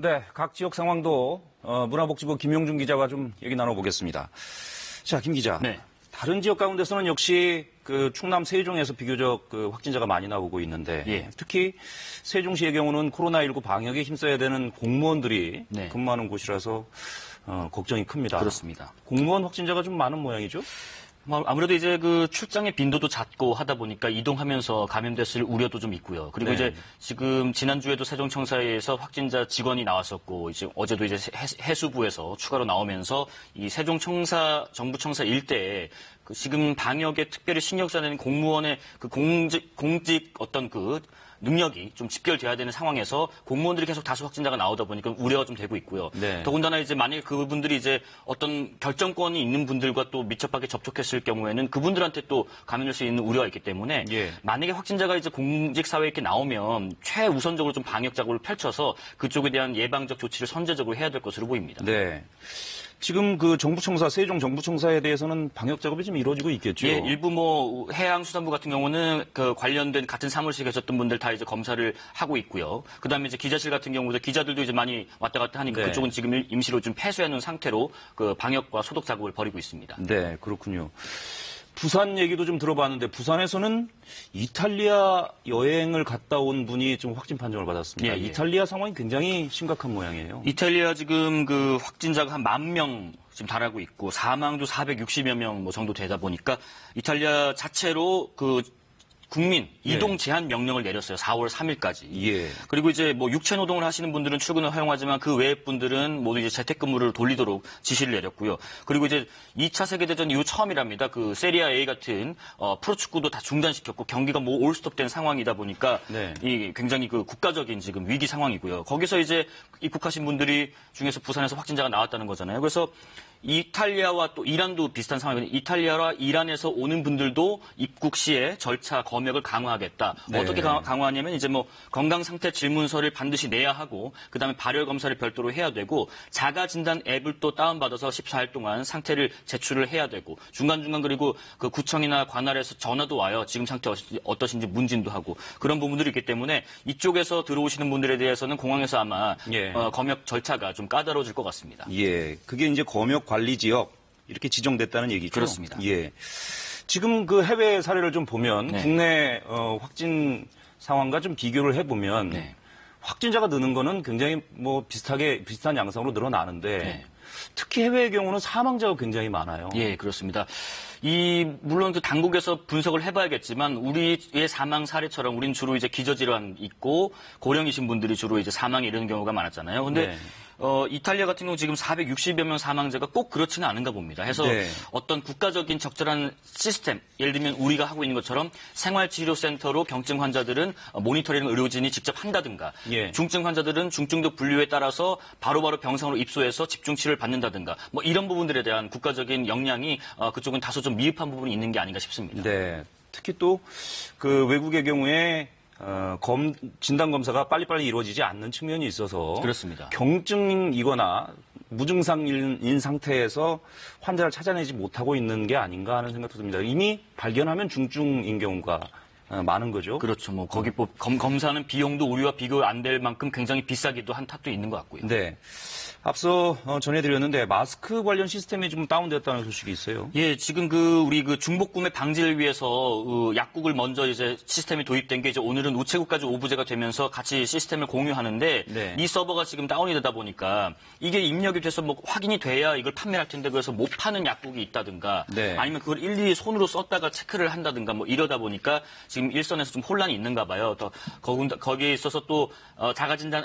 네, 각 지역 상황도 문화복지부 김용준 기자와 좀 얘기 나눠보겠습니다. 자, 김 기자. 네. 다른 지역 가운데서는 역시 그 충남 세종에서 비교적 그 확진자가 많이 나오고 있는데 예. 특히 세종시의 경우는 코로나19 방역에 힘써야 되는 공무원들이 네. 근무하는 곳이라서 걱정이 큽니다. 그렇습니다. 공무원 확진자가 좀 많은 모양이죠? 아무래도 이제 그 출장의 빈도도 잦고 하다 보니까 이동하면서 감염됐을 우려도 좀 있고요. 그리고 네. 이제 지금 지난주에도 세종청사에서 확진자 직원이 나왔었고, 이제 어제도 이제 해수부에서 추가로 나오면서 이 세종청사, 정부청사 일대에 그 지금 방역에 특별히 신경 써야 되는 공무원의 그 공직 어떤 그 능력이 좀 집결돼야 되는 상황에서 공무원들이 계속 다수 확진자가 나오다 보니까 우려가 좀 되고 있고요. 네. 더군다나 이제 만약에 그분들이 이제 어떤 결정권이 있는 분들과 또 밀접하게 접촉했을 경우에는 그분들한테 또 감염될 수 있는 우려가 있기 때문에 예. 만약에 확진자가 이제 공직 사회에 이렇게 나오면 최우선적으로 좀 방역 작업을 펼쳐서 그쪽에 대한 예방적 조치를 선제적으로 해야 될 것으로 보입니다. 네. 지금 그 정부청사, 세종 정부청사에 대해서는 방역 작업이 좀 이루어지고 있겠죠? 예, 일부 뭐 해양수산부 같은 경우는 그 관련된 같은 사무실에 계셨던 분들 다 이제 검사를 하고 있고요. 그다음에 이제 기자실 같은 경우도 기자들도 이제 많이 왔다 갔다 하니까 네. 그쪽은 지금 임시로 좀 폐쇄해 놓은 상태로 그 방역과 소독 작업을 벌이고 있습니다. 네, 그렇군요. 부산 얘기도 좀 들어봤는데 부산에서는 이탈리아 여행을 갔다 온 분이 좀 확진 판정을 받았습니다. 예, 예. 이탈리아 상황이 굉장히 심각한 모양이에요. 이탈리아 지금 그 확진자가 한 10,000명 지금 달하고 있고 사망도 460여 명 뭐 정도 되다 보니까 이탈리아 자체로 그 국민 이동 제한 명령을 내렸어요. 4월 3일까지. 예. 그리고 이제 뭐 육체 노동을 하시는 분들은 출근을 허용하지만 그 외의 분들은 모두 이제 재택근무를 돌리도록 지시를 내렸고요. 그리고 이제 2차 세계대전 이후 처음이랍니다. 그 세리아 A 같은 프로축구도 다 중단시켰고 경기가 뭐 올스톱된 상황이다 보니까 네. 이 굉장히 그 국가적인 지금 위기 상황이고요. 거기서 이제 입국하신 분들이 중에서 부산에서 확진자가 나왔다는 거잖아요. 그래서 이탈리아와 또 이란도 비슷한 상황이거든요. 이탈리아와 이란에서 오는 분들도 입국 시에 절차 검역을 강화하겠다. 네. 어떻게 강화하냐면 이제 뭐 건강 상태 질문서를 반드시 내야 하고 그다음에 발열 검사를 별도로 해야 되고 자가 진단 앱을 또 다운받아서 14일 동안 상태를 제출을 해야 되고 중간중간 그리고 그 구청이나 관할에서 전화도 와요. 지금 상태 어떠신지 문진도 하고 그런 부분들이 있기 때문에 이쪽에서 들어오시는 분들에 대해서는 공항에서 아마 예. 검역 절차가 좀 까다로워질 것 같습니다. 예. 그게 이제 검역 관리 지역 이렇게 지정됐다는 얘기죠. 그렇습니다. 예. 지금 그 해외 사례를 좀 보면 네. 국내 확진 상황과 좀 비교를 해보면 네. 확진자가 느는 거는 굉장히 뭐 비슷한 양상으로 늘어나는데 네. 특히 해외의 경우는 사망자가 굉장히 많아요. 예, 그렇습니다. 물론 그 당국에서 분석을 해봐야겠지만 우리의 사망 사례처럼 우리는 주로 이제 기저질환 있고 고령이신 분들이 주로 이제 사망에 이르는 경우가 많았잖아요. 근데 네. 이탈리아 같은 경우 지금 460여 명 사망자가 꼭 그렇지는 않은가 봅니다. 해서 네. 어떤 국가적인 적절한 시스템, 예를 들면 우리가 하고 있는 것처럼 생활치료센터로 경증 환자들은 모니터링 의료진이 직접 한다든가 예. 중증 환자들은 중증도 분류에 따라서 바로바로 병상으로 입소해서 집중치료를 받는다든가 뭐 이런 부분들에 대한 국가적인 역량이 그쪽은 다소 좀 미흡한 부분이 있는 게 아닌가 싶습니다. 네. 특히 또 그 외국의 경우에 진단 검사가 빨리빨리 이루어지지 않는 측면이 있어서 그렇습니다. 경증이거나 무증상인 상태에서 환자를 찾아내지 못하고 있는 게 아닌가 하는 생각도 듭니다. 이미 발견하면 중증인 경우가 많은 거죠. 그렇죠. 뭐 거기 검사는 비용도 우리와 비교 안 될 만큼 굉장히 비싸기도 한 탓도 있는 것 같고요. 네. 앞서 전해드렸는데 마스크 관련 시스템이 좀 다운됐다는 소식이 있어요. 예, 지금 우리 중복 구매 방지를 위해서 약국을 먼저 이제 시스템이 도입된 게 이제 오늘은 우체국까지 오부제가 되면서 같이 시스템을 공유하는데 네. 이 서버가 지금 다운이 되다 보니까 이게 입력이 돼서 뭐 확인이 돼야 이걸 판매할 텐데 그래서 못 파는 약국이 있다든가 네. 아니면 그걸 일일이 손으로 썼다가 체크를 한다든가 뭐 이러다 보니까 지금 일선에서 좀 혼란이 있는가 봐요. 또 거기에 있어서 또 자가진단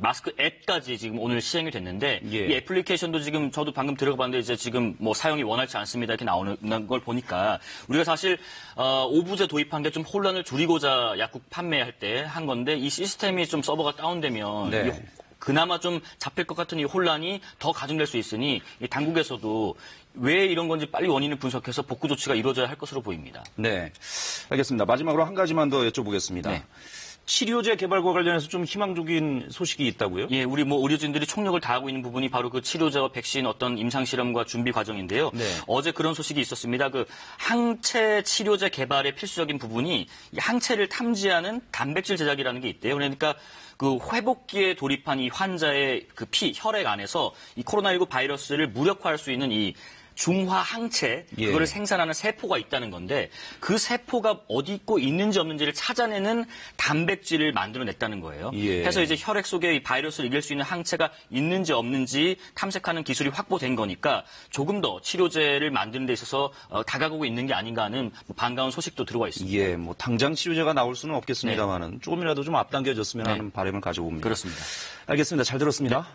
마스크 앱까지 지금 오늘 시행이 됐는데 예. 이 애플리케이션도 지금 저도 방금 들어봤는데 이제 지금 뭐 사용이 원활치 않습니다 이렇게 나오는 걸 보니까 우리가 사실 오부제 도입한 게 좀 혼란을 줄이고자 약국 판매할 때 한 건데 이 시스템이 좀 서버가 다운되면 네. 그나마 좀 잡힐 것 같은 이 혼란이 더 가중될 수 있으니 이 당국에서도 왜 이런 건지 빨리 원인을 분석해서 복구 조치가 이루어져야 할 것으로 보입니다. 네. 알겠습니다. 마지막으로 한 가지만 더 여쭤보겠습니다. 네. 치료제 개발과 관련해서 좀 희망적인 소식이 있다고요? 예, 우리 의료진들이 총력을 다하고 있는 부분이 바로 그 치료제와 백신 어떤 임상 실험과 준비 과정인데요. 네. 어제 그런 소식이 있었습니다. 그 항체 치료제 개발의 필수적인 부분이 이 항체를 탐지하는 단백질 제작이라는 게 있대요. 그러니까 그 회복기에 돌입한 이 환자의 그 혈액 안에서 이 코로나19 바이러스를 무력화할 수 있는 이 중화 항체, 그거를 생산하는 세포가 있다는 건데 그 세포가 어디 있고 있는지 없는지를 찾아내는 단백질을 만들어냈다는 거예요. 그래서 이제 혈액 속에 이 바이러스를 이길 수 있는 항체가 있는지 없는지 탐색하는 기술이 확보된 거니까 조금 더 치료제를 만드는 데 있어서 다가가고 있는 게 아닌가 하는 반가운 소식도 들어와 있습니다. 예, 뭐 당장 치료제가 나올 수는 없겠습니다만은 조금이라도 좀 앞당겨졌으면 하는 바람을 가져봅니다. 그렇습니다. 알겠습니다. 잘 들었습니다.